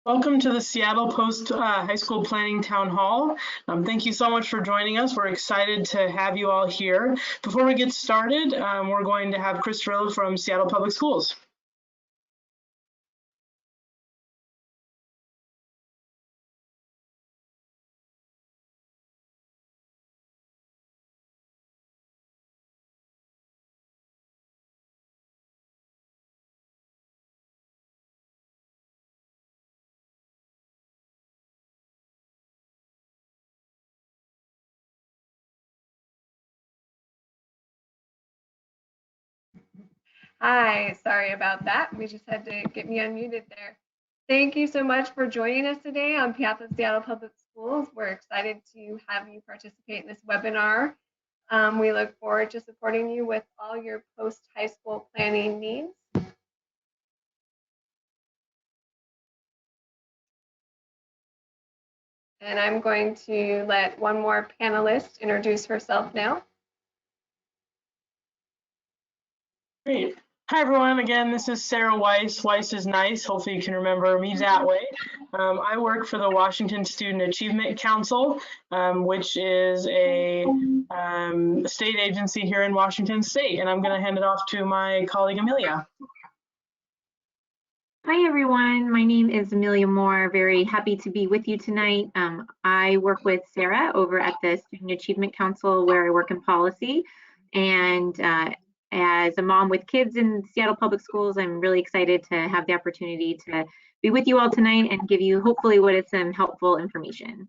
Welcome to the Seattle Post High School Planning Town Hall. Thank you so much for joining us. We're excited to have you all here. Before we get started, we're going to have Chris Rillo from Seattle Public Schools. Hi, sorry about that. We just had to get me unmuted there. Thank you so much for joining us today on behalf of Seattle Public Schools. We're excited to have you participate in this webinar. We look forward to supporting you with all your post-high school planning needs. And I'm going to let one more panelist introduce herself now. Great. Hi, everyone. Again, this is Sarah Weiss. Weiss is nice. Hopefully you can remember me that way. I work for the Washington Student Achievement Council, which is a state agency here in Washington State. And I'm going to hand it off to my colleague, Amelia. Hi, everyone. My name is Amelia Moore. Very happy to be with you tonight. I work with Sarah over at the Student Achievement Council, where I work in policy. And as a mom with kids in Seattle Public Schools, I'm really excited to have the opportunity to be with you all tonight and give you hopefully what is some helpful information.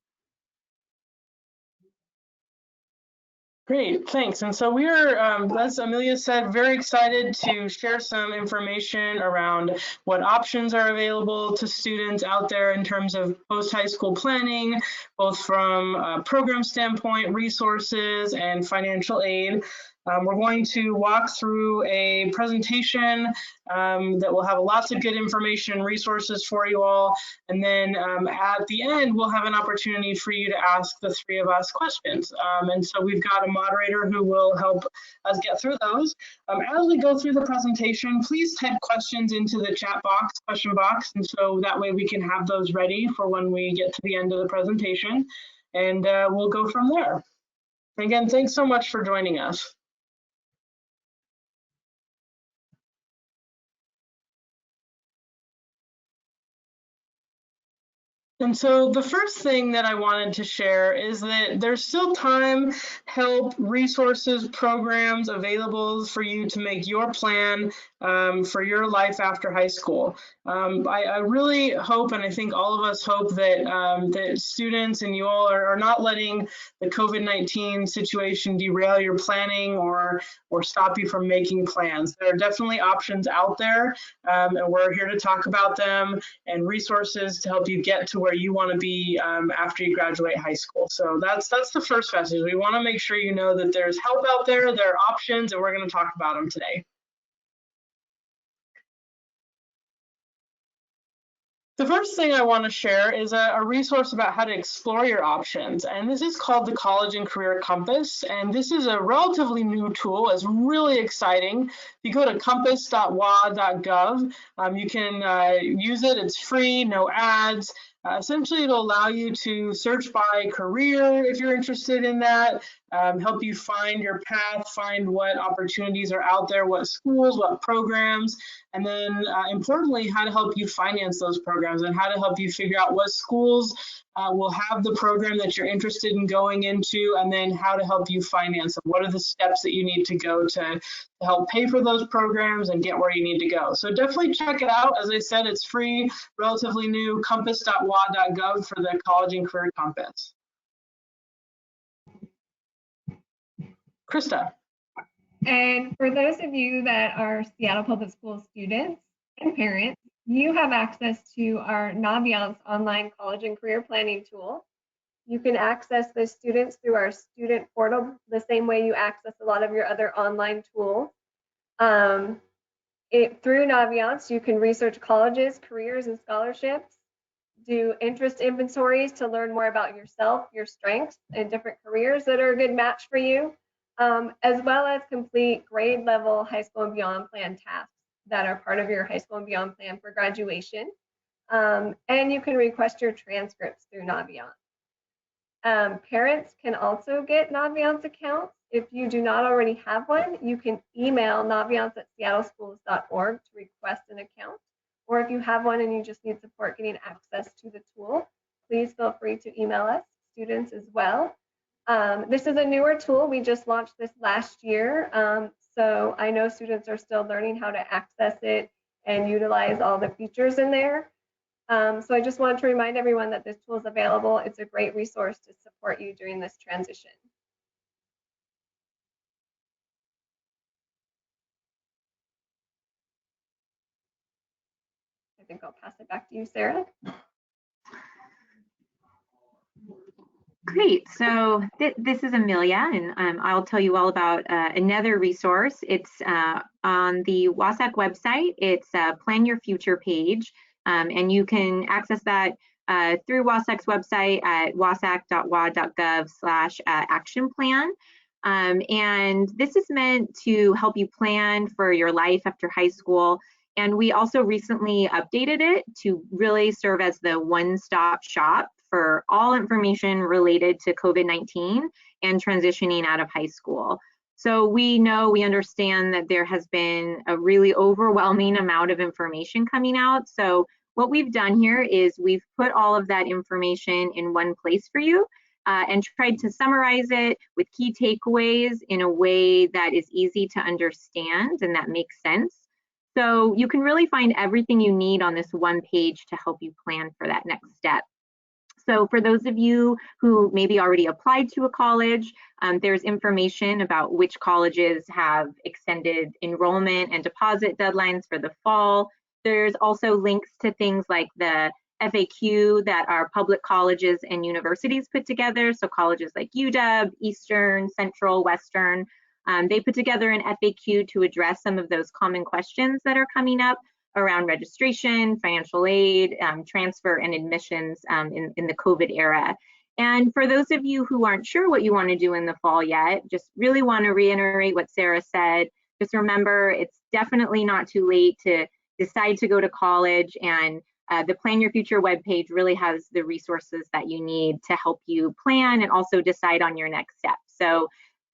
Great, thanks. And so we are, as Amelia said, very excited to share some information around what options are available to students out there in terms of post-high school planning, both from a program standpoint, resources, and financial aid. We're going to walk through a presentation that will have lots of good information and resources for you all. And then at the end, we'll have an opportunity for you to ask the three of us questions. And so we've got a moderator who will help us get through those. As we go through the presentation, please type questions into the chat box, question box, and so that way we can have those ready for when we get to the end of the presentation. And we'll go from there. Again, thanks so much for joining us. And so the first thing that I wanted to share is that there's still time, help, resources, programs available for you to make your plan for your life after high school. I really hope, and I think all of us hope that that students and you all are not letting the COVID-19 situation derail your planning or stop you from making plans. There are definitely options out there, and we're here to talk about them and resources to help you get to where you want to be after you graduate high school. So that's the first message. We want to make sure you know that there's help out there, there are options, and we're going to talk about them today. The first thing I want to share is a resource about how to explore your options, and this is called the College and Career Compass, and this is a relatively new tool. It's really exciting. If you go to compass.wa.gov, you can use it. It's free, no ads. Essentially, it'll allow you to search by career if you're interested in that, help you find your path, find what opportunities are out there, what schools, what programs, and then importantly, how to help you finance those programs and how to help you figure out what schools will have the program that you're interested in going into, and then how to help you finance them. What are the steps that you need to go to help pay for those programs and get where you need to go? So definitely check it out. As I said, it's free, relatively new, compass.wa.gov for the College and Career Compass. Krista. And for those of you that are Seattle Public Schools students and parents, you have access to our Naviance online college and career planning tool. You can access the students through our student portal the same way you access a lot of your other online tools. Through Naviance, you can research colleges, careers, and scholarships, do interest inventories to learn more about yourself, your strengths, and different careers that are a good match for you, as well as complete grade level high school and beyond plan tasks that are part of your high school and beyond plan for graduation. And you can request your transcripts through Naviance. Parents can also get Naviance accounts. If you do not already have one, you can email naviance@seattleschools.org to request an account. Or if you have one and you just need support getting access to the tool, please feel free to email us, students as well. This is a newer tool. We just launched this last year. So I know students are still learning how to access it and utilize all the features in there. So I just wanted to remind everyone that this tool is available. It's a great resource to support you during this transition. I think I'll pass it back to you, Sarah. Great. So this is Amelia, and I'll tell you all about another resource. It's on the WASAC website. It's a Plan Your Future page, and you can access that through WASAC's website at wasac.wa.gov/action plan. And this is meant to help you plan for your life after high school. And we also recently updated it to really serve as the one-stop shop for all information related to COVID-19 and transitioning out of high school. So we understand that there has been a really overwhelming amount of information coming out. So what we've done here is we've put all of that information in one place for you and tried to summarize it with key takeaways in a way that is easy to understand and that makes sense. So you can really find everything you need on this one page to help you plan for that next step. So for those of you who maybe already applied to a college, there's information about which colleges have extended enrollment and deposit deadlines for the fall. There's also links to things like the FAQ that our public colleges and universities put together. So colleges like UW, Eastern, Central, Western, they put together an FAQ to address some of those common questions that are coming up around registration, financial aid, transfer, and admissions in the COVID era. And for those of you who aren't sure what you want to do in the fall yet, just really want to reiterate what Sarah said. Just remember, it's definitely not too late to decide to go to college, and the Plan Your Future webpage really has the resources that you need to help you plan and also decide on your next step. So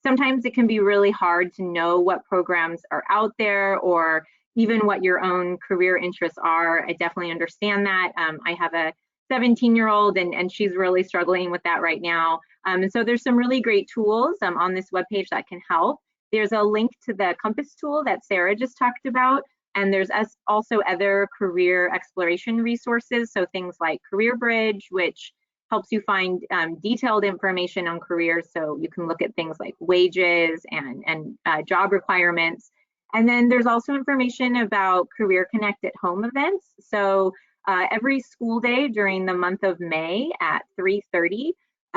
sometimes it can be really hard to know what programs are out there or even what your own career interests are. I definitely understand that. I have a 17-year-old and she's really struggling with that right now. And so there's some really great tools on this webpage that can help. There's a link to the Compass tool that Sarah just talked about. And there's also other career exploration resources. So things like Career Bridge, which helps you find detailed information on careers. So you can look at things like wages and job requirements. And then there's also information about Career Connect at Home events. So every school day during the month of May at 3:30,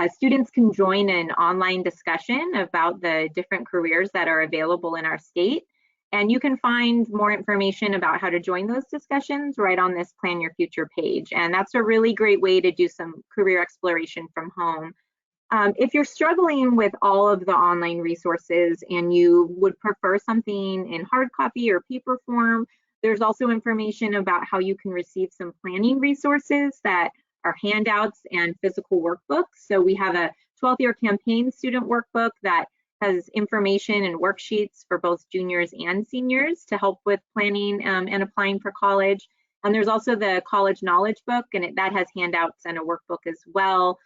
students can join an online discussion about the different careers that are available in our state. And you can find more information about how to join those discussions right on this Plan Your Future page. And that's a really great way to do some career exploration from home. If you're struggling with all of the online resources and you would prefer something in hard copy or paper form, there's also information about how you can receive some planning resources that are handouts and physical workbooks. So we have a 12th year campaign student workbook that has information and worksheets for both juniors and seniors to help with planning and applying for college. And there's also the College Knowledge Book, and that has handouts and a workbook as well,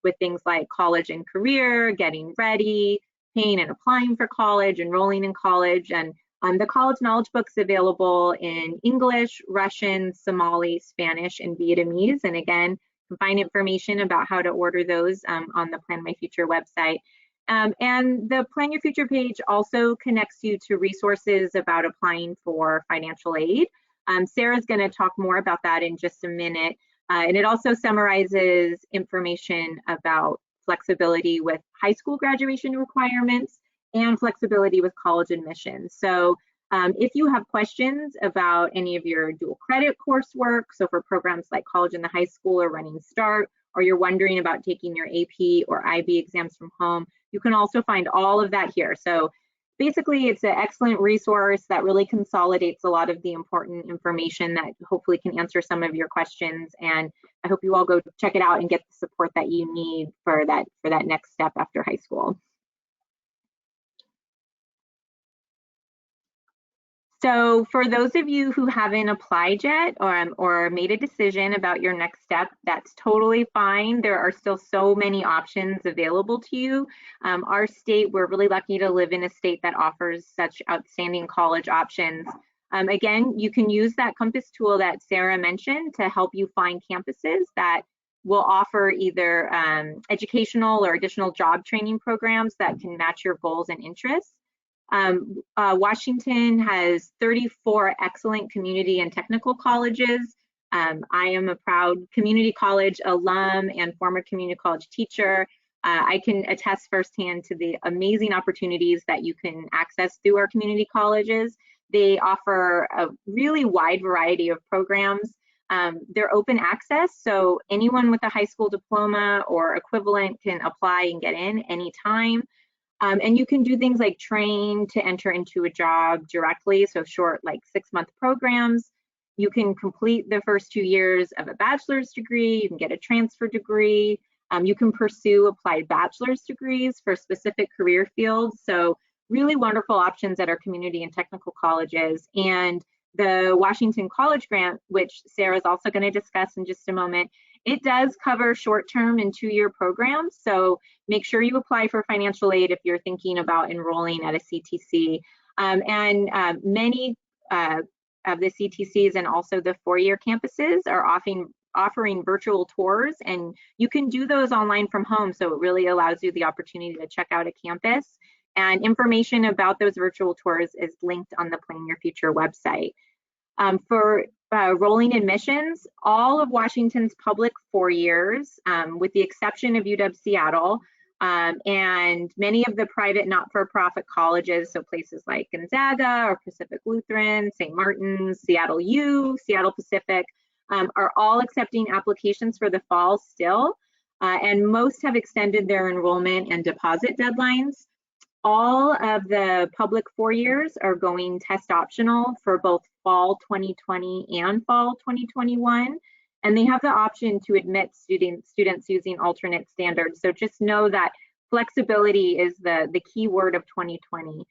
with things like college and career, getting ready, paying and applying for college, enrolling in college. And the College Knowledge Book's available in English, Russian, Somali, Spanish, and Vietnamese. And again, you can find information about how to order those on the Plan My Future website. And the Plan Your Future page also connects you to resources about applying for financial aid. Sarah's going to talk more about that in just a minute. And it also summarizes information about flexibility with high school graduation requirements and flexibility with college admissions. So if you have questions about any of your dual credit coursework, so for programs like College in the High School or Running Start, or you're wondering about taking your AP or IB exams from home, you can also find all of that here. So basically, it's an excellent resource that really consolidates a lot of the important information that hopefully can answer some of your questions. And I hope you all go check it out and get the support that you need for that next step after high school. So for those of you who haven't applied yet or made a decision about your next step, that's totally fine. There are still so many options available to you. Our state, we're really lucky to live in a state that offers such outstanding college options. Again, you can use that compass tool that Sarah mentioned to help you find campuses that will offer either educational or additional job training programs that can match your goals and interests. Washington has 34 excellent community and technical colleges. I am a proud community college alum and former community college teacher. I can attest firsthand to the amazing opportunities that you can access through our community colleges. They offer a really wide variety of programs. They're open access, so anyone with a high school diploma or equivalent can apply and get in anytime. And you can do things like train to enter into a job directly, so short, like 6-month programs. You can complete the first 2 years of a bachelor's degree, you can get a transfer degree, you can pursue applied bachelor's degrees for specific career fields. So really wonderful options at our community and technical colleges. And the Washington College Grant, which Sarah is also going to discuss in just a moment, it does cover short-term and 2-year programs. So make sure you apply for financial aid if you're thinking about enrolling at a CTC. Many of the CTCs and also the 4-year campuses are offering virtual tours, and you can do those online from home. So it really allows you the opportunity to check out a campus. And information about those virtual tours is linked on the Plan Your Future website. For rolling admissions, all of Washington's public 4 years, with the exception of UW-Seattle, and many of the private not-for-profit colleges, so places like Gonzaga or Pacific Lutheran, St. Martin's, Seattle U, Seattle Pacific, are all accepting applications for the fall still, and most have extended their enrollment and deposit deadlines. All of the public 4 years are going test optional for both fall 2020 and fall 2021. And they have the option to admit students using alternate standards. So just know that flexibility is the key word of 2020.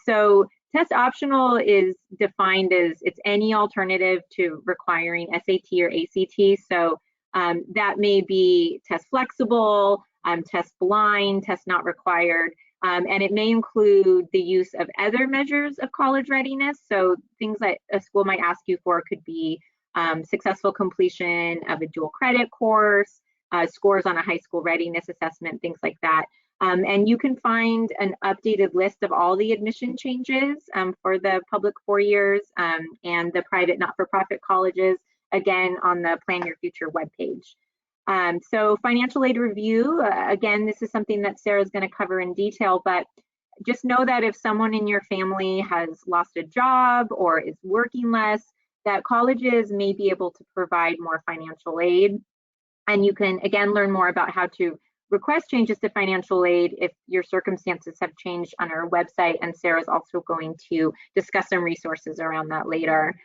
So test optional is defined as it's any alternative to requiring SAT or ACT. So that may be test flexible, test blind, test not required. And it may include the use of other measures of college readiness. So things that a school might ask you for could be successful completion of a dual credit course, scores on a high school readiness assessment, things like that. And you can find an updated list of all the admission changes for the public 4 years and the private not-for-profit colleges, again, on the Plan Your Future webpage. So financial aid review, again, this is something that Sarah's going to cover in detail, but just know that if someone in your family has lost a job or is working less, that colleges may be able to provide more financial aid. And you can, again, learn more about how to request changes to financial aid if your circumstances have changed on our website, and Sarah's also going to discuss some resources around that later.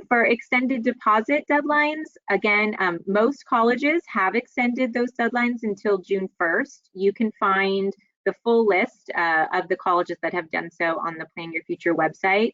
For extended deposit deadlines, again, most colleges have extended those deadlines until June 1st. You can find the full list of the colleges that have done so on the Plan Your Future website.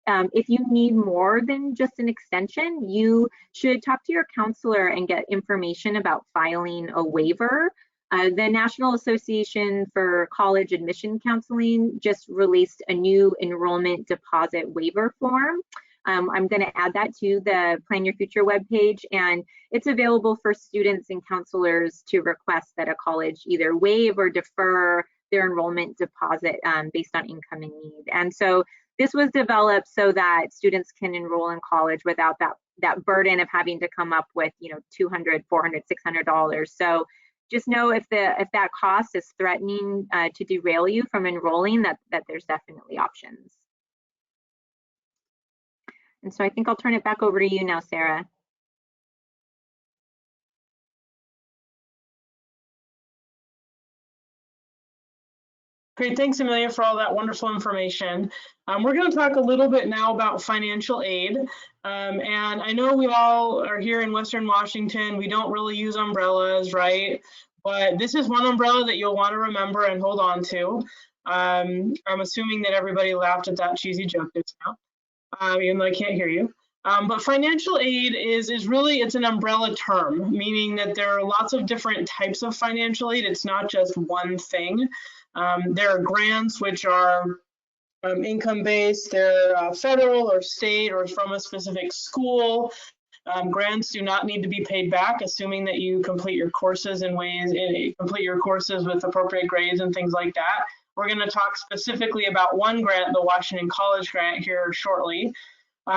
If you need more than just an extension, you should talk to your counselor and get information about filing a waiver. The National Association for College Admission Counseling just released a new enrollment deposit waiver form. I'm going to add that to the Plan Your Future webpage, and it's available for students and counselors to request that a college either waive or defer their enrollment deposit based on income and need. And so this was developed so that students can enroll in college without that burden of having to come up with, $200, $400, $600. So just know if that cost is threatening to derail you from enrolling, that there's definitely options. And so I think I'll turn it back over to you now, Sarah. Great, thanks Amelia for all that wonderful information. We're going to talk a little bit now about financial aid. And I know we all are here in Western Washington. We don't really use umbrellas, right? But this is one umbrella that you'll want to remember and hold on to. I'm assuming that everybody laughed at that cheesy joke just now, even though I can't hear you. But financial aid is really, it's an umbrella term, meaning that there are lots of different types of financial aid. It's not just one thing. There are grants which are income-based, they're federal or state or from a specific school. Grants do not need to be paid back, assuming that you complete your courses complete your courses with appropriate grades and things like that. We're going to talk specifically about one grant, the Washington College Grant, here shortly.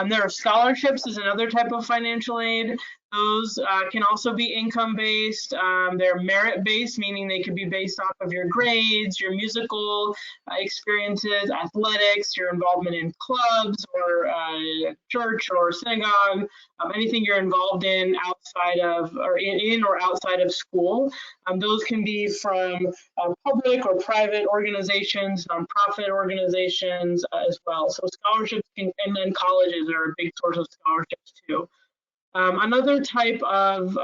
There are scholarships is another type of financial aid. Those can also be income-based. They're merit-based, meaning they could be based off of your grades, your musical experiences, athletics, your involvement in clubs or church or synagogue, anything you're involved in outside of or in or outside of school. Those can be from public or private organizations, nonprofit organizations as well. So scholarships and then colleges are a big source of scholarships too. Another type of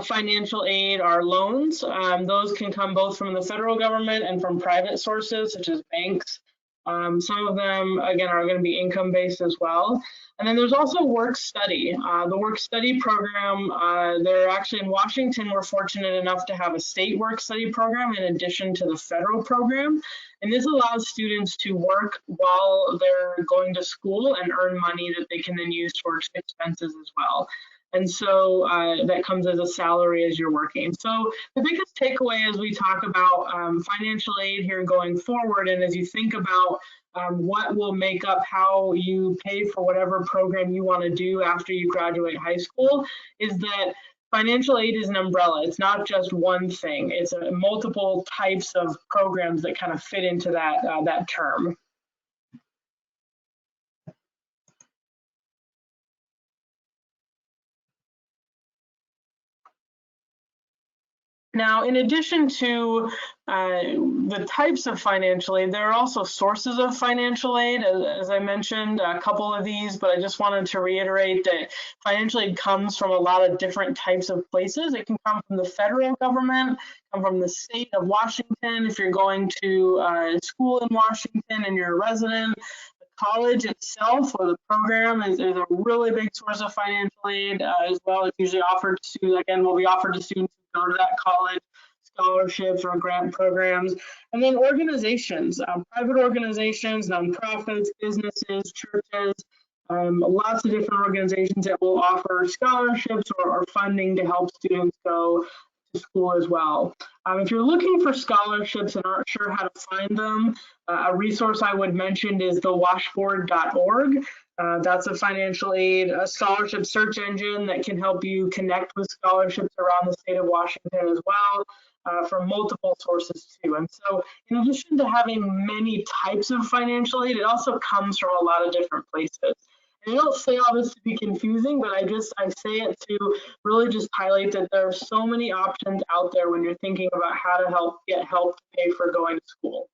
financial aid are loans. Those can come both from the federal government and from private sources, such as banks. Some of them, again, are going to be income-based as well. And then there's also work study. The work study program, they're actually in Washington, we're fortunate enough to have a state work study program in addition to the federal program. And this allows students to work while they're going to school and earn money that they can then use towards expenses as well. And so that comes as a salary as you're working. So the biggest takeaway as we talk about financial aid here going forward, and as you think about what will make up how you pay for whatever program you want to do after you graduate high school, is that financial aid is an umbrella. It's not just one thing. It's multiple types of programs that kind of fit into that term. Now, in addition to the types of financial aid, there are also sources of financial aid. As I mentioned, a couple of these, but I just wanted to reiterate that financial aid comes from a lot of different types of places. It can come from the federal government, come from the state of Washington, if you're going to school in Washington and you're a resident. College itself or the program is a really big source of financial aid as well. It's usually offered to, again, will be offered to students who go to that college, scholarships or grant programs. And then organizations, private organizations, nonprofits, businesses, churches, lots of different organizations that will offer scholarships or funding to help students go to school as well. If you're looking for scholarships and aren't sure how to find them, a resource I would mention is the washboard.org. That's a financial aid, a scholarship search engine that can help you connect with scholarships around the state of Washington as well, from multiple sources too. And so in addition to having many types of financial aid, it also comes from a lot of different places. I don't say all this to be confusing, but I say it to really just highlight that there are so many options out there when you're thinking about how to get help to pay for going to school.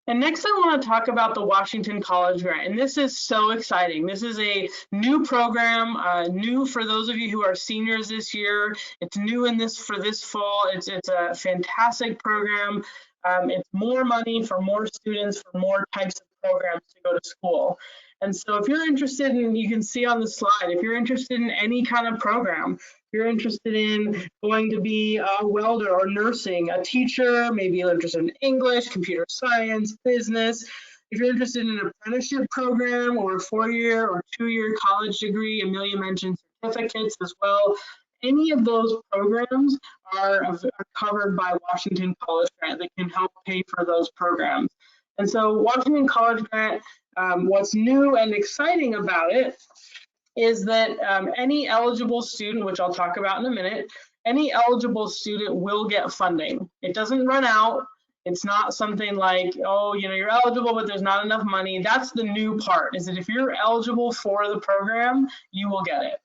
And next I want to talk about the Washington College Grant, and this is so exciting. This is a new program, new for those of you who are seniors this year. It's new for this fall. It's a fantastic program. It's more money for more students for more types of programs to go to school. And so if you're interested in, you can see on the slide, if you're interested in any kind of program, if you're interested in going to be a welder or nursing, a teacher, maybe you're interested in English, computer science, business, if you're interested in an apprenticeship program or a 4-year or 2-year college degree, Amelia mentioned certificates as well. Any of those programs are covered by Washington College Grant that can help pay for those programs. And so Washington College Grant, what's new and exciting about it is that any eligible student, which I'll talk about in a minute, any eligible student will get funding. It doesn't run out. It's not something like, oh, you're eligible, but there's not enough money. That's the new part, is that if you're eligible for the program, you will get it.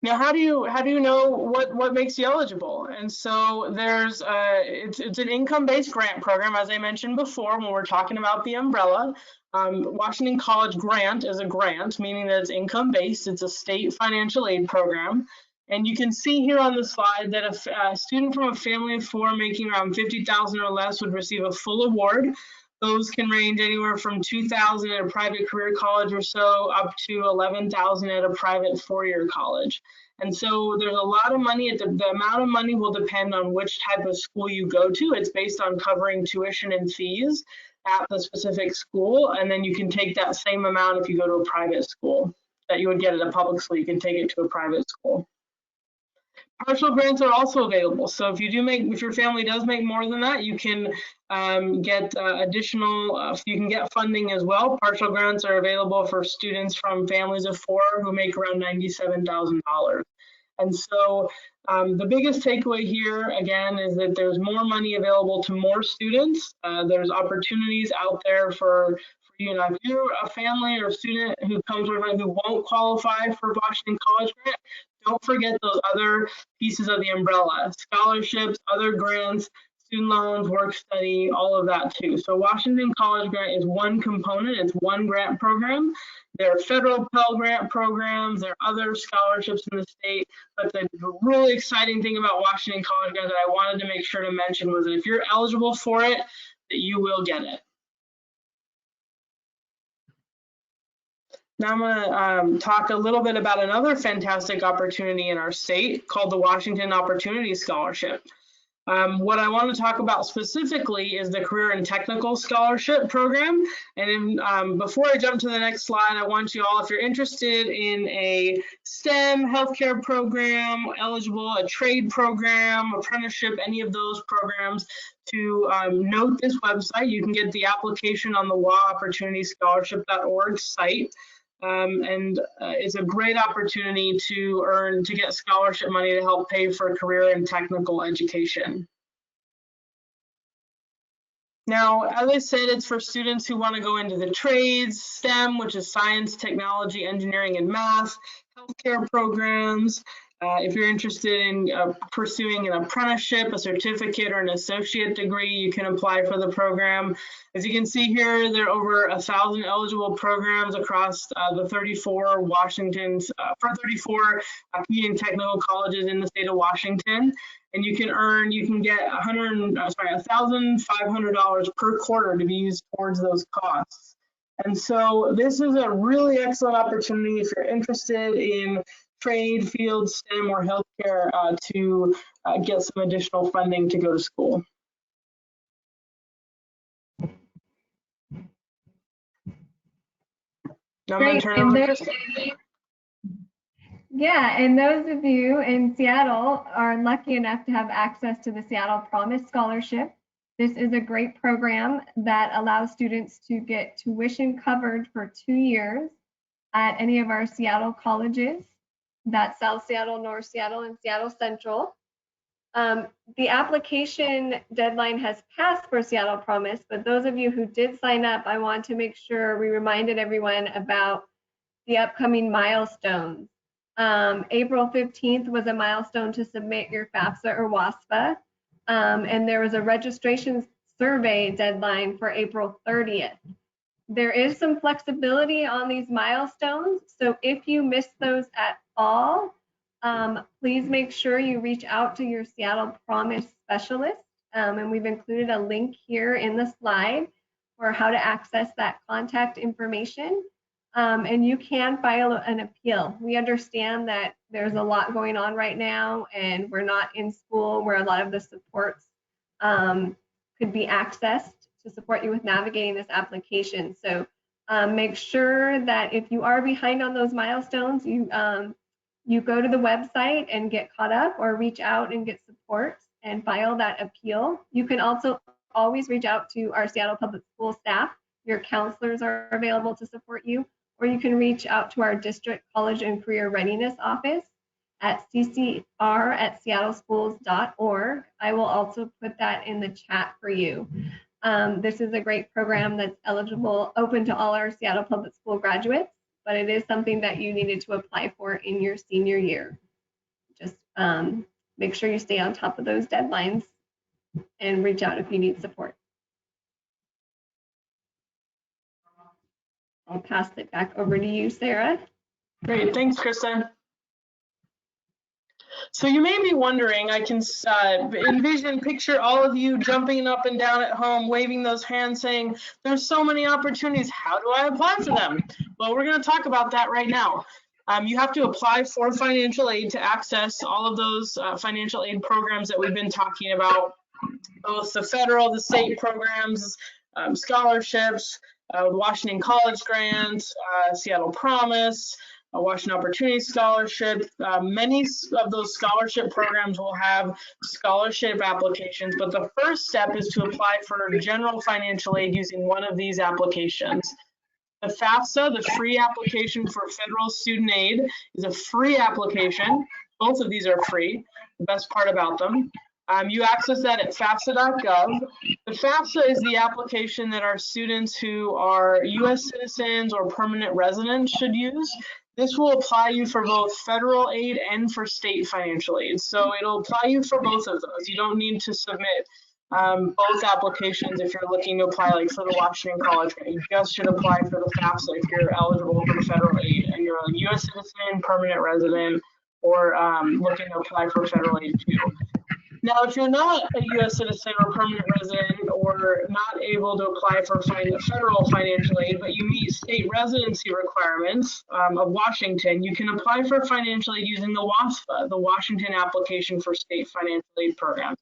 Now, how do you know what makes you eligible? And so there's it's an income-based grant program, as I mentioned before when we're talking about the umbrella. Washington College Grant is a grant, meaning that it's income-based. It's a state financial aid program. And you can see here on the slide that a student from a family of four making around $50,000 or less would receive a full award. Those can range anywhere from $2,000 at a private career college or so up to $11,000 at a private four-year college. And so there's a lot of money. The amount of money will depend on which type of school you go to. It's based on covering tuition and fees at the specific school. And then you can take that same amount if you go to a private school that you would get at a public school. You can take it to a private school. Partial grants are also available. So if your family does make more than that, you can get additional, you can get funding as well. Partial grants are available for students from families of four who make around $97,000. And so the biggest takeaway here, again, is that there's more money available to more students. There's opportunities out there for you. Now, if you're a family or a student who comes over who won't qualify for Washington College Grant, don't forget those other pieces of the umbrella: scholarships, other grants, student loans, work study, all of that too. So Washington College Grant is one component. It's one grant program. There are federal Pell Grant programs. There are other scholarships in the state. But the really exciting thing about Washington College Grant that I wanted to make sure to mention was that if you're eligible for it, that you will get it. Now I'm going to talk a little bit about another fantastic opportunity in our state called the Washington Opportunity Scholarship. What I want to talk about specifically is the Career and Technical Scholarship Program. And before I jump to the next slide, I want you all, if you're interested in a STEM healthcare program, eligible, a trade program, apprenticeship, any of those programs, to note this website. You can get the application on the WAOpportunityscholarship.org site. It's a great opportunity to get scholarship money to help pay for career and technical education. Now, as I said, it's for students who want to go into the trades, STEM, which is science, technology, engineering, and math, healthcare programs. If you're interested in pursuing an apprenticeship, a certificate, or an associate degree, you can apply for the program. As you can see here, there are over 1,000 eligible programs across the 34 Washington's, 34 community and technical colleges in the state of Washington. And you can get $1,500 per quarter to be used towards those costs. And so this is a really excellent opportunity if you're interested in trade, field, STEM, or healthcare to get some additional funding to go to school. Now I'm going to turn it over to Kristen. Yeah, and those of you in Seattle are lucky enough to have access to the Seattle Promise Scholarship. This is a great program that allows students to get tuition covered for 2 years at any of our Seattle colleges. That's South Seattle, North Seattle, and Seattle Central. The application deadline has passed for Seattle Promise, but those of you who did sign up, I want to make sure we reminded everyone about the upcoming milestones. April 15th was a milestone to submit your FAFSA or WASFA, and there was a registration survey deadline for April 30th. There is some flexibility on these milestones, so if you miss those at all, please make sure you reach out to your Seattle Promise specialist, and we've included a link here in the slide for how to access that contact information, and you can file an appeal. We understand that there's a lot going on right now, and we're not in school where a lot of the supports could be accessed to support you with navigating this application. So make sure that if you are behind on those milestones, you go to the website and get caught up, or reach out and get support and file that appeal. You can also always reach out to our Seattle Public School staff. Your counselors are available to support you, or you can reach out to our district college and career readiness office at ccr@seattleschools.org. I will also put that in the chat for you. This is a great program that's open to all our Seattle Public School graduates, but it is something that you needed to apply for in your senior year. Make sure you stay on top of those deadlines and reach out if you need support. I'll pass it back over to you, Sarah. Great, thanks, Krista. So you may be wondering, I can picture all of you jumping up and down at home, waving those hands saying, there's so many opportunities, how do I apply for them? Well, we're gonna talk about that right now. You have to apply for financial aid to access all of those financial aid programs that we've been talking about, both the federal, the state programs, scholarships, Washington College Grants, Seattle Promise, Washington Opportunity Scholarship. Many of those scholarship programs will have scholarship applications, but the first step is to apply for general financial aid using one of these applications. The FAFSA, the free application for federal student aid, is a free application. Both of these are free, the best part about them. You access that at FAFSA.gov. The FAFSA is the application that our students who are U.S. citizens or permanent residents should use. This will apply you for both federal aid and for state financial aid. So it'll apply you for both of those. You don't need to submit both applications if you're looking to apply like for the Washington College Grant. You just should apply for the FAFSA if you're eligible for federal aid and you're a U.S. citizen, permanent resident, or looking to apply for federal aid too. Now, if you're not a U.S. citizen or permanent resident or not able to apply for federal financial aid, but you meet state residency requirements of Washington, you can apply for financial aid using the WASFA, the Washington Application for State Financial Aid Program.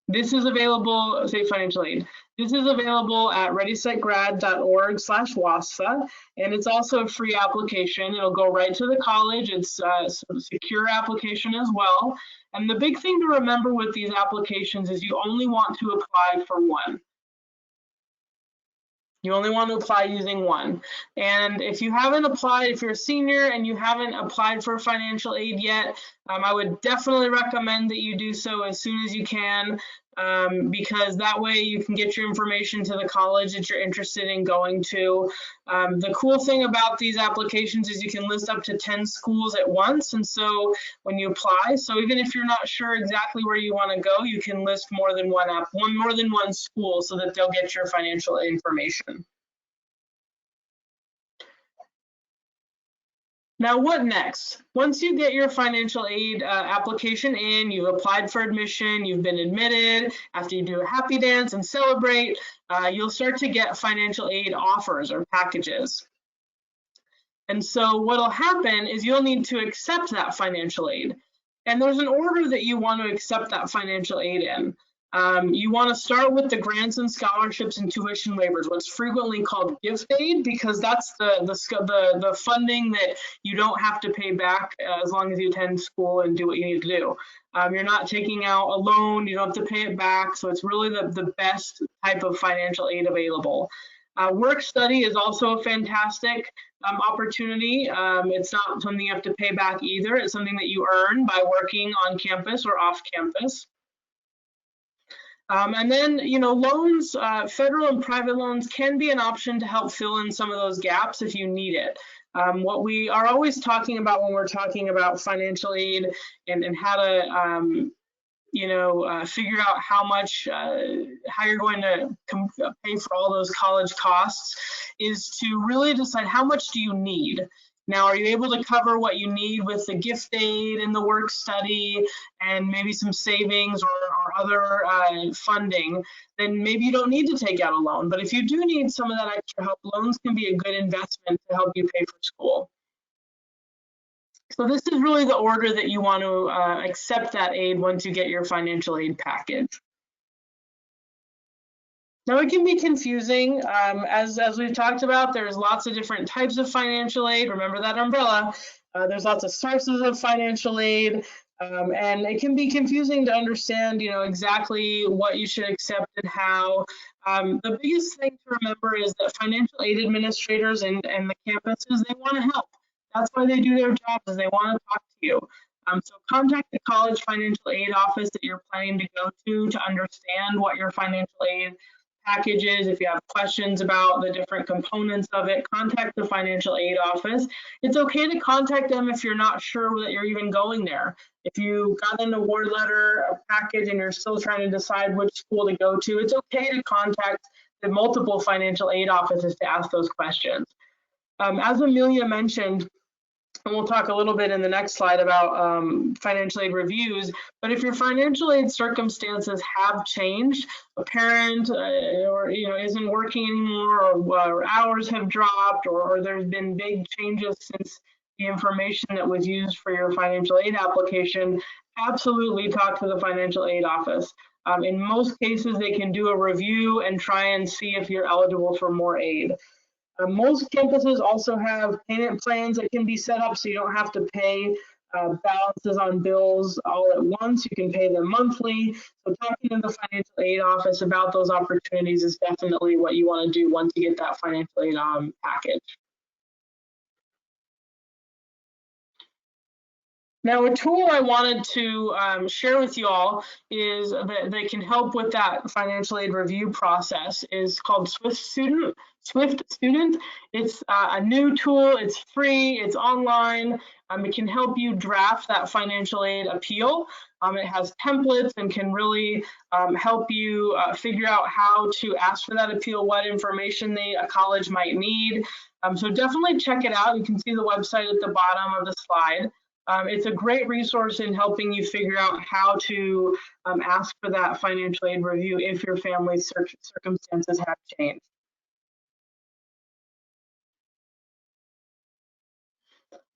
This is available, state financial aid. This is available at readysetgrad.org/WASFA, and it's also a free application. It'll go right to the college. It's a secure application as well. And the big thing to remember with these applications is you only want to apply for one. You only want to apply using one. And if you haven't applied, if you're a senior and you haven't applied for financial aid yet, I would definitely recommend that you do so as soon as you can, because that way you can get your information to the college that you're interested in going to. The cool thing about these applications is you can list up to 10 schools at once. And so when you apply, so even if you're not sure exactly where you want to go, you can list more than one school so that they'll get your financial information. Now, what next? Once you get your financial aid application in, you've applied for admission, you've been admitted, after you do a happy dance and celebrate, you'll start to get financial aid offers or packages. And so what'll happen is you'll need to accept that financial aid. And there's an order that you want to accept that financial aid in. You want to start with the grants and scholarships and tuition waivers, what's frequently called gift aid, because that's the funding that you don't have to pay back as long as you attend school and do what you need to do. You're not taking out a loan, you don't have to pay it back, so it's really the best type of financial aid available. Work study is also a fantastic opportunity. It's not something you have to pay back either. It's something that you earn by working on campus or off campus. And then, you know, loans, federal and private loans can be an option to help fill in some of those gaps if you need it. What we are always talking about when we're talking about financial aid and how to, you know, figure out how you're going to pay for all those college costs is to really decide how much do you need. Now, are you able to cover what you need with the gift aid and the work study and maybe some savings or other funding? Then maybe you don't need to take out a loan. But if you do need some of that extra help, loans can be a good investment to help you pay for school. So this is really the order that you want to accept that aid once you get your financial aid package. Now, it can be confusing. As we've talked about, there's lots of different types of financial aid. Remember that umbrella. There's lots of sources of financial aid, and it can be confusing to understand, you know, exactly what you should accept and how. The biggest thing to remember is that financial aid administrators and the campuses, they want to help. That's why they do their jobs, is they want to talk to you. So contact the college financial aid office that you're planning to go to understand what your financial aid packages, if you have questions about the different components of it, contact the financial aid office. It's okay to contact them if you're not sure that you're even going there. If you got an award letter, a package, and you're still trying to decide which school to go to, it's okay to contact the multiple financial aid offices to ask those questions. As Amelia mentioned, and we'll talk a little bit in the next slide about financial aid reviews, but if your financial aid circumstances have changed, a parent or isn't working anymore, or hours have dropped, or there's been big changes since the information that was used for your financial aid application, absolutely talk to the financial aid office. In most cases, they can do a review and try and see if you're eligible for more aid. Most campuses also have payment plans that can be set up so you don't have to pay balances on bills all at once. You can pay them monthly. So talking to the financial aid office about those opportunities is definitely what you want to do once you get that financial aid package. Now, a tool I wanted to share with you all is that they can help with that financial aid review process is called Swift Student. It's a new tool. It's free. It's online. It can help you draft that financial aid appeal. It has templates and can really help you figure out how to ask for that appeal, what information a college might need. So definitely check it out. You can see the website at the bottom of the slide. It's a great resource in helping you figure out how to ask for that financial aid review if your family's circumstances have changed.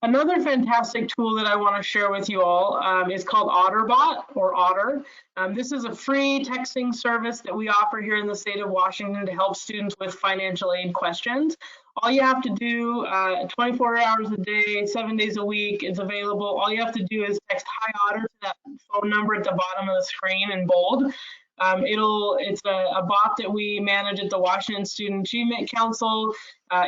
Another fantastic tool that I want to share with you all is called Otterbot, or Otter. This is a free texting service that we offer here in the state of Washington to help students with financial aid questions. All you have to do, 24 hours a day, 7 days a week, it's available. All you have to do is text "Hi Otter" to that phone number at the bottom of the screen in bold. It's a bot that we manage at the Washington Student Achievement Council.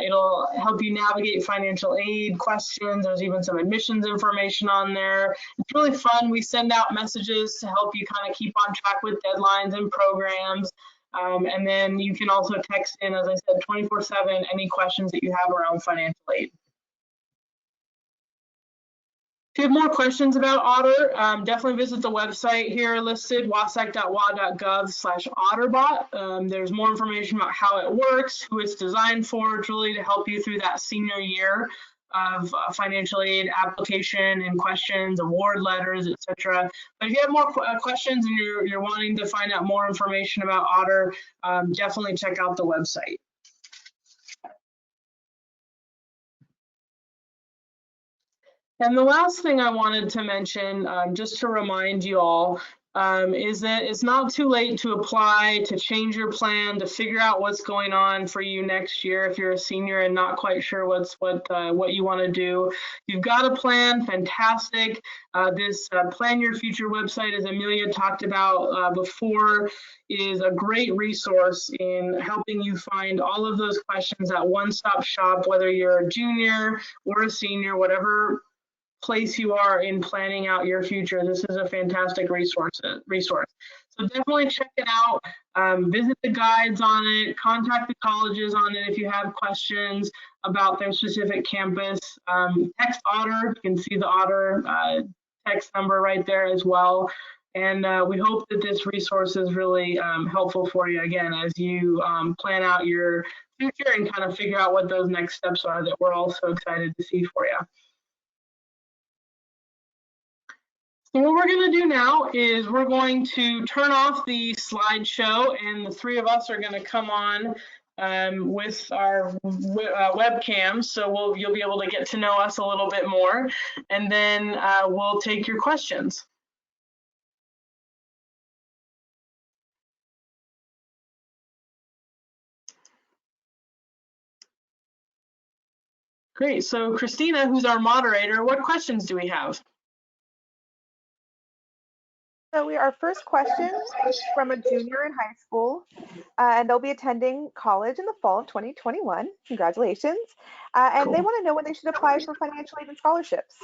It'll help you navigate financial aid questions. There's even some admissions information on there. It's really fun. We send out messages to help you kind of keep on track with deadlines and programs. And then you can also text in, as I said, 24/7, any questions that you have around financial aid. If you have more questions about Otter, definitely visit the website here listed, wasac.wa.gov/Otterbot. There's more information about how it works, who it's designed for. It's really to help you through that senior year of financial aid application and questions, award letters, etc. But if you have more questions and you're wanting to find out more information about Otter, definitely check out the website. And the last thing I wanted to mention, just to remind you all, is that it's not too late to apply, to change your plan, to figure out what's going on for you next year if you're a senior and not quite sure what you want to do. You've got a plan, fantastic. This Plan Your Future website, as Amelia talked about before, is a great resource in helping you find all of those questions at one-stop shop, whether you're a junior or a senior, whatever place you are in planning out your future. This is a fantastic resource. So definitely check it out. Visit the guides on it, contact the colleges on it if you have questions about their specific campus. Text Otter, you can see the Otter text number right there as well. And we hope that this resource is really helpful for you, again, as you plan out your future and kind of figure out what those next steps are that we're all so excited to see for you. So what we're going to do now is we're going to turn off the slideshow, and the three of us are going to come on with our webcams, so you'll be able to get to know us a little bit more, and then we'll take your questions. Great. So Christina, who's our moderator, what questions do we have? So our first question is from a junior in high school, and they'll be attending college in the fall of 2021. Congratulations. And They want to know when they should apply for financial aid and scholarships.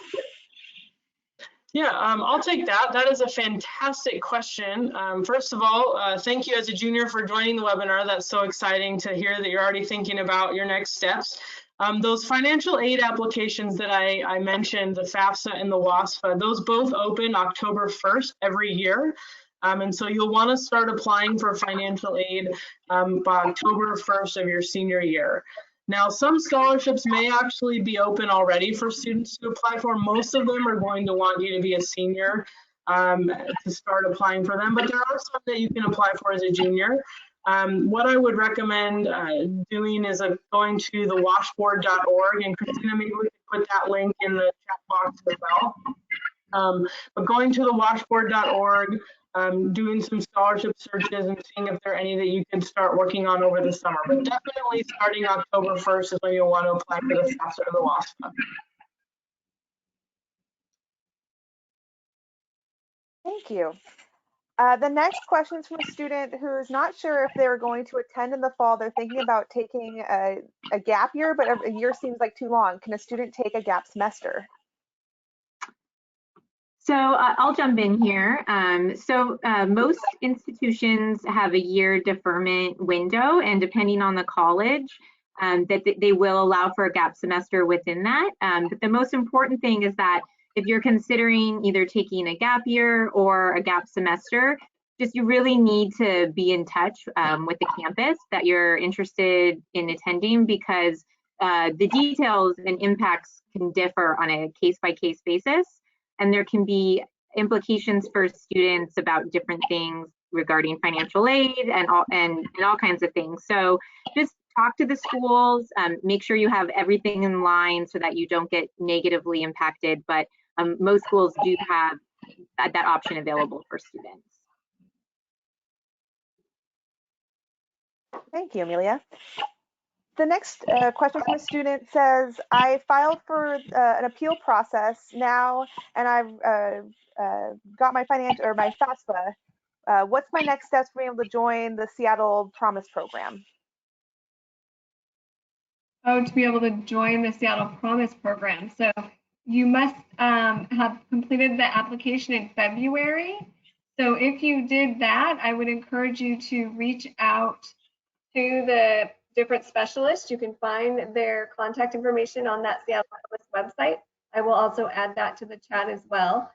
Yeah, I'll take that. That is a fantastic question. First of all, thank you as a junior for joining the webinar. That's so exciting to hear that you're already thinking about your next steps. Those financial aid applications that I mentioned, the FAFSA and the WASFA, those both open October 1st every year. And so you'll want to start applying for financial aid by October 1st of your senior year. Now, some scholarships may actually be open already for students to apply for. Most of them are going to want you to be a senior to start applying for them, but there are some that you can apply for as a junior. What I would recommend doing is going to the washboard.org, and Christina, maybe we can put that link in the chat box as well. But going to the washboard.org, doing some scholarship searches and seeing if there are any that you can start working on over the summer. But definitely starting October 1st is when you'll want to apply for the FAFSA or the WASFA. Thank you. The next question is from a student who is not sure if they're going to attend in the fall. They're thinking about taking a gap year, but a year seems like too long. Can a student take a gap semester? So I'll jump in here. Most institutions have a year deferment window, and depending on the college, that they will allow for a gap semester within that. But the most important thing is that if you're considering either taking a gap year or a gap semester, just you really need to be in touch with the campus that you're interested in attending, because the details and impacts can differ on a case-by-case basis. And there can be implications for students about different things regarding financial aid and all kinds of things. So just talk to the schools, make sure you have everything in line so that you don't get negatively impacted. But most schools do have that option available for students. Thank you, Amelia. The next question from a student says, I filed for an appeal process now, and I've got my my FAFSA. What's my next steps for being able to join the Seattle Promise program? Oh, to be able to join the Seattle Promise program. So you must have completed the application in February. So if you did that, I would encourage you to reach out to the different specialists. You can find their contact information on that Seattle Promise website. I will also add that to the chat as well.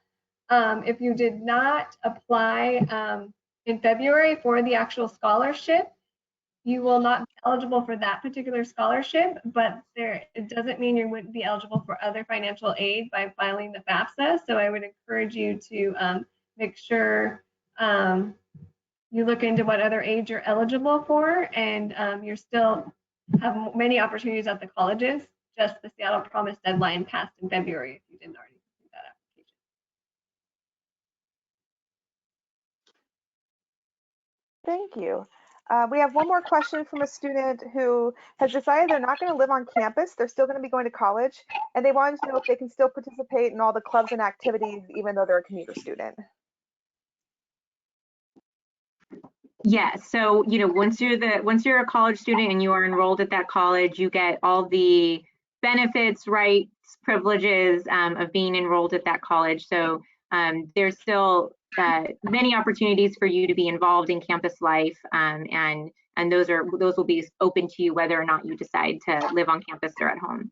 If you did not apply in February for the actual scholarship, you will not be eligible for that particular scholarship, but it doesn't mean you wouldn't be eligible for other financial aid by filing the FAFSA. So I would encourage you to make sure you look into what other aid you're eligible for, and you still have many opportunities at the colleges. Just the Seattle Promise deadline passed in February if you didn't already complete that application. Thank you. We have one more question from a student who has decided they're not going to live on campus. They're still going to be going to college, and they wanted to know if they can still participate in all the clubs and activities even though they're a commuter student. Yeah, so once you're a college student and you are enrolled at that college, you get all the benefits, rights, privileges of being enrolled at that college. So there's still many opportunities for you to be involved in campus life, and those will be open to you whether or not you decide to live on campus or at home.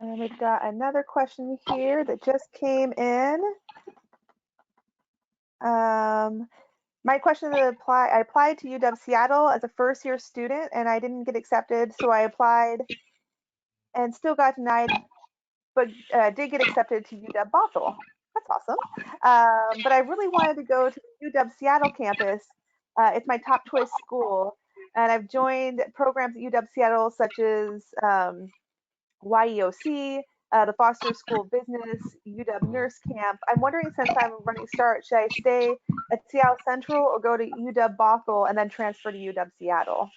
And we've got another question here that just came in. My question is, I applied to UW Seattle as a first-year student, and I didn't get accepted, so I applied and still got denied, but did get accepted to UW Bothell. That's awesome. But I really wanted to go to the UW Seattle campus. It's my top choice school, and I've joined programs at UW Seattle such as YEOC, the Foster School of Business, UW Nurse Camp. I'm wondering, since I'm running START, should I stay at Seattle Central or go to UW Bothell and then transfer to UW Seattle?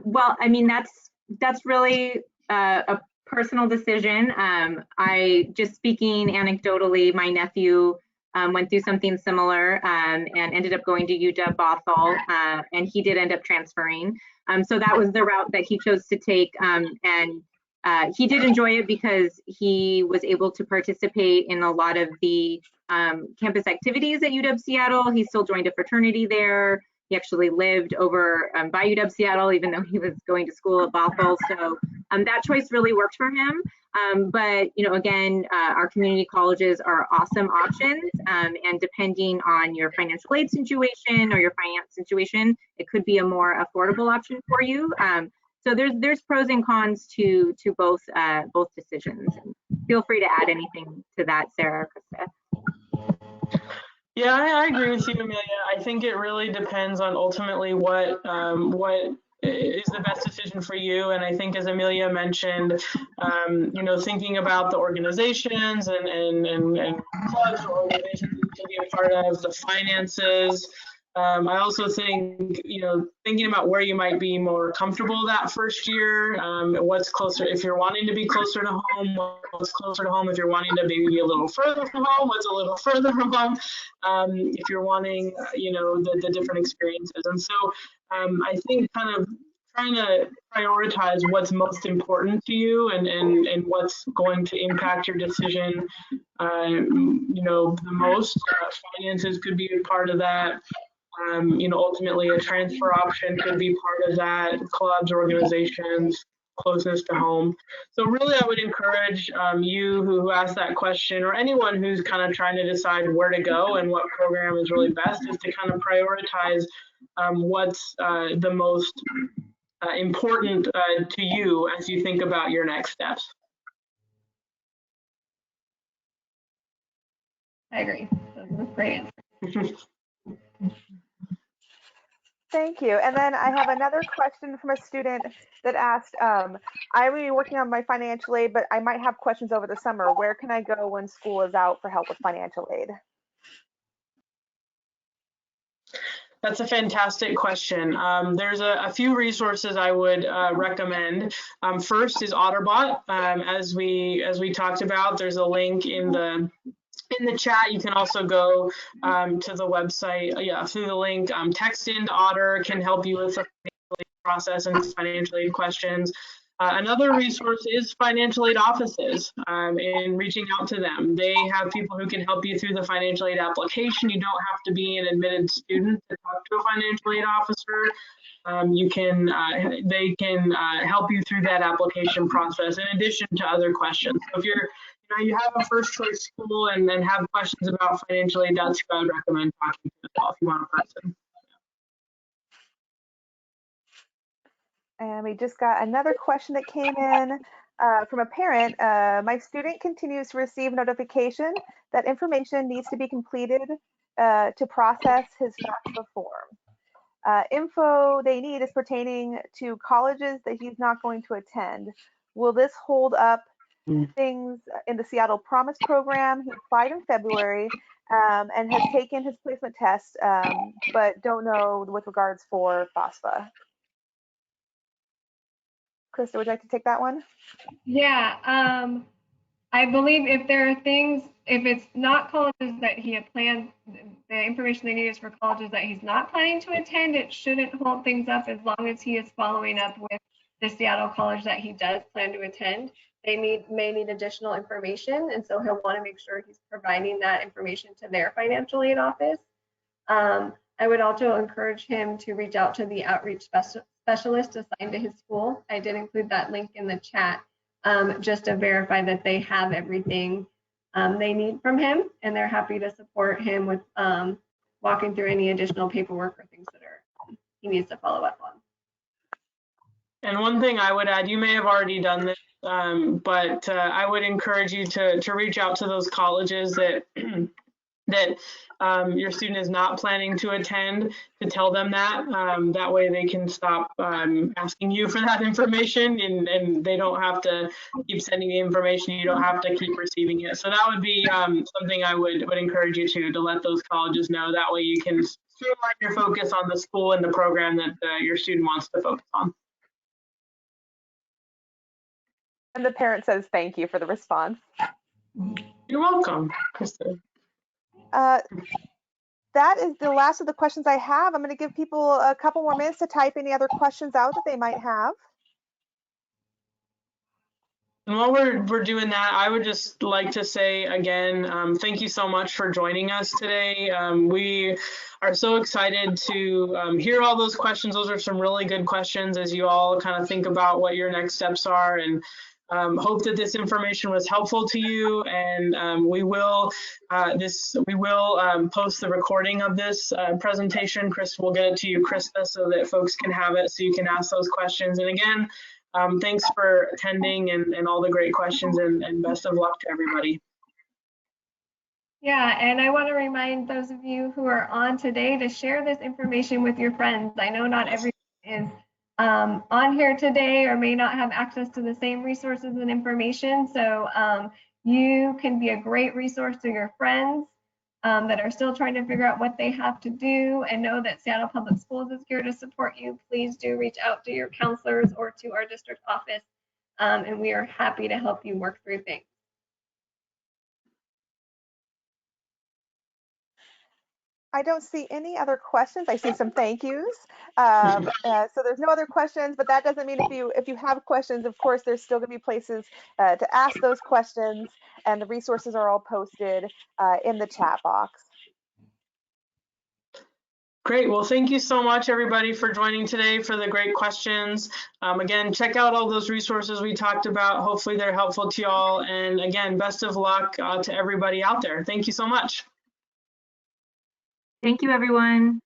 Well, I mean, that's really a personal decision. I just speaking anecdotally, my nephew went through something similar and ended up going to UW Bothell, and he did end up transferring. So that was the route that he chose to take, and he did enjoy it because he was able to participate in a lot of the campus activities at UW Seattle. He still joined a fraternity there. He actually lived over by UW Seattle, even though he was going to school at Bothell. So that choice really worked for him. But, you know, again, our community colleges are awesome options. And depending on your financial aid situation or your finance situation, it could be a more affordable option for you. So there's pros and cons to both decisions. And feel free to add anything to that, Sarah or Krista. Yeah, I agree with you, Amelia. I think it really depends on ultimately what is the best decision for you. And I think, as Amelia mentioned, you know, thinking about the organizations and clubs or organizations to be a part of, the finances. I also think, you know, thinking about where you might be more comfortable that first year, what's closer, if you're wanting to be closer to home, what's closer to home, if you're wanting to maybe be a little further from home, what's a little further from home, if you're wanting, you know, the different experiences. And so I think kind of trying to prioritize what's most important to you and what's going to impact your decision, you know, the most. Finances could be a part of that. You know, ultimately a transfer option could be part of that, clubs, organizations, closeness to home. So really I would encourage you who asked that question, or anyone who's kind of trying to decide where to go and what program is really best, is to kind of prioritize what's the most important to you as you think about your next steps. I agree. That's great answer. Thank you. And then I have another question from a student that asked, I will be working on my financial aid, but I might have questions over the summer. Where can I go when school is out for help with financial aid? That's a fantastic question. There's a few resources I would recommend. First is Otterbot. As we talked about, there's a link in the chat. You can also go to the website, through the link. Text into Otter can help you with the process and financial aid questions. Another resource is financial aid offices, and reaching out to them. They have people who can help you through the financial aid application. You don't have to be an admitted student to talk to a financial aid officer. They can help you through that application process in addition to other questions. So if you have a first choice school and then have questions about financial aid, that's who I would recommend talking to as well if you want a person. And we just got another question that came in from a parent. My student continues to receive notification that information needs to be completed to process his FAFSA form. Info they need is pertaining to colleges that he's not going to attend. Will this hold up things in the Seattle Promise program? He applied in February and has taken his placement test, but don't know with regards for FAFSA. Krista, would you like to take that one? Yeah, I believe if there are things, if it's not colleges that he had planned, the information they need is for colleges that he's not planning to attend, it shouldn't hold things up as long as he is following up with the Seattle college that he does plan to attend. They may need additional information, and so he'll want to make sure he's providing that information to their financial aid office. I would also encourage him to reach out to the outreach specialist assigned to his school. I did include that link in the chat just to verify that they have everything they need from him, and they're happy to support him with walking through any additional paperwork or things that he needs to follow up on. And one thing I would add, you may have already done this, but I would encourage you to reach out to those colleges that your student is not planning to attend, to tell them that. That way they can stop asking you for that information, and they don't have to keep sending the information. You don't have to keep receiving it. So that would be something I would encourage you to let those colleges know. That way you can streamline your focus on the school and the program that your student wants to focus on. And the parent says thank you for the response. You're welcome, Krista. That is the last of the questions I have. I'm going to give people a couple more minutes to type any other questions out that they might have. And while we're doing that, I would just like to say again, thank you so much for joining us today. We are so excited to hear all those questions. Those are some really good questions as you all kind of think about what your next steps are, and hope that this information was helpful to you. And we will post the recording of this presentation. Chris will get it to you, Krista, so that folks can have it, so you can ask those questions. And again, thanks for attending and all the great questions, and best of luck to everybody. Yeah, and I want to remind those of you who are on today to share this information with your friends. I know not everyone is on here today or may not have access to the same resources and information. So you can be a great resource to your friends that are still trying to figure out what they have to do, and know that Seattle Public Schools is here to support you. Please do reach out to your counselors or to our district office, and we are happy to help you work through things. I don't see any other questions. I see some thank yous. So there's no other questions, but that doesn't mean if you have questions, of course, there's still going to be places to ask those questions, and the resources are all posted in the chat box. Great. Well, thank you so much, everybody, for joining today, for the great questions. Again, check out all those resources we talked about. Hopefully they're helpful to y'all. And again, best of luck to everybody out there. Thank you so much. Thank you, everyone.